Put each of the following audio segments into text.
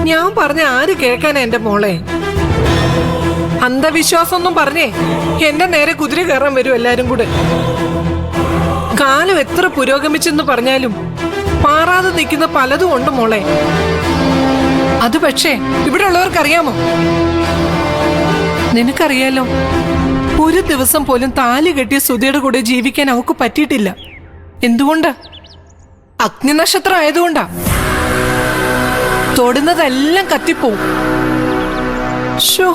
ഞാൻ പറഞ്ഞ ആര് കേൾക്കാനാ എന്റെ മോളെ? അന്ധവിശ്വാസം ഒന്നും പറഞ്ഞേ എന്റെ നേരെ കുതിര കയറാൻ വരും എല്ലാരും കൂടെ. കാലം എത്ര പുരോഗമിച്ചെന്ന് പറഞ്ഞാലും മാറാതെ നിൽക്കുന്ന പലതും ഉണ്ട് മോളെ. അത് പക്ഷേ ഇവിടെ ഉള്ളവർക്കറിയാമോ? നിനക്കറിയാലോ, ഒരു ദിവസം പോലും താലി കെട്ടിയ സുധിയുടെ കൂടെ ജീവിക്കാൻ അവക്ക് പറ്റിയിട്ടില്ല. എന്തുകൊണ്ടാ? അഗ്നിനക്ഷത്രം ആയതുകൊണ്ടാ. തൊടുന്നതെല്ലാം കത്തിപ്പോവും. ഷോ,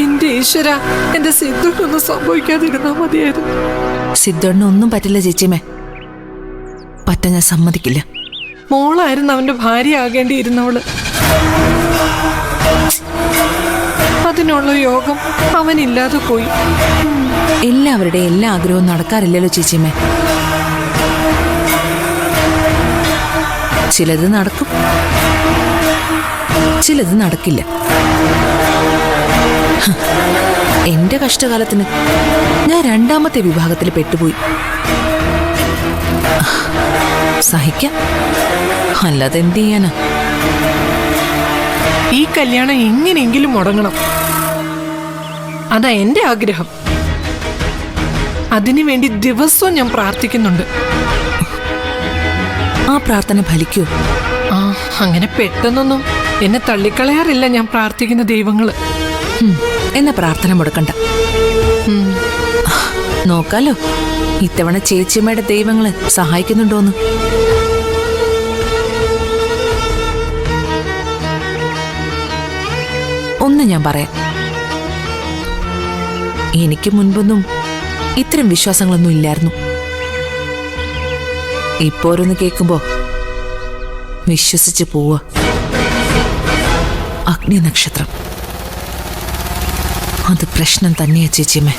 എന്റെ ഈശ്വര, എന്റെ സിദ്ധുക്കൊന്നും സംഭവിക്കാതിരുന്നാ മതിയായിരുന്നു. സിദ്ധുണ്ണ ഒന്നും പറ്റില്ല ചേച്ചിമേ, പറ്റാൻ ഞാൻ സമ്മതിക്കില്ല. മോളായിരുന്നു അവന്റെ ഭാര്യ ആകേണ്ടിയിരുന്നവള്. അതിനുള്ള യോഗം അവനില്ലാതെ പോയി. എല്ലാവരുടെ എല്ലാ ആഗ്രഹവും നടക്കാറില്ലല്ലോ ചേച്ചിമേ. ചിലത് നടക്കും, ചിലത് നടക്കില്ല. എന്റെ കഷ്ടകാലത്തിന് ഞാൻ രണ്ടാമത്തെ വിഭാഗത്തിൽ പെട്ടുപോയി. സഹിക്കാം, അല്ലാതെ എന്ത് ചെയ്യാനാ? ഈ കല്യാണം എങ്ങനെയെങ്കിലും മുടങ്ങണം, അതാ എന്റെ ആഗ്രഹം. അതിനുവേണ്ടി ദിവസവും ഞാൻ പ്രാർത്ഥിക്കുന്നുണ്ട്. ആ പ്രാർത്ഥന ഫലിക്കൂ? ആ, അങ്ങനെ പെട്ടെന്നൊന്നും എന്നെ തള്ളിക്കളയാറില്ല ഞാൻ പ്രാർത്ഥിക്കുന്ന ദൈവങ്ങള്. എന്നാ പ്രാർത്ഥന മുടക്കണ്ട. നോക്കാലോ ഇത്തവണ ചേച്ചിയമ്മയുടെ ദൈവങ്ങള് സഹായിക്കുന്നുണ്ടോന്ന്. ഒന്ന് ഞാൻ പറയാം, എനിക്ക് മുൻപൊന്നും ഇത്തരം വിശ്വാസങ്ങളൊന്നും ഇല്ലായിരുന്നു. ഇപ്പോ ഓരോന്ന് കേൾക്കുമ്പോ വിശ്വസിച്ച് പോവുക. അഗ്നി നക്ഷത്രം അത് പ്രശ്നം തന്നെയാ ചേച്ചിയമ്മേ.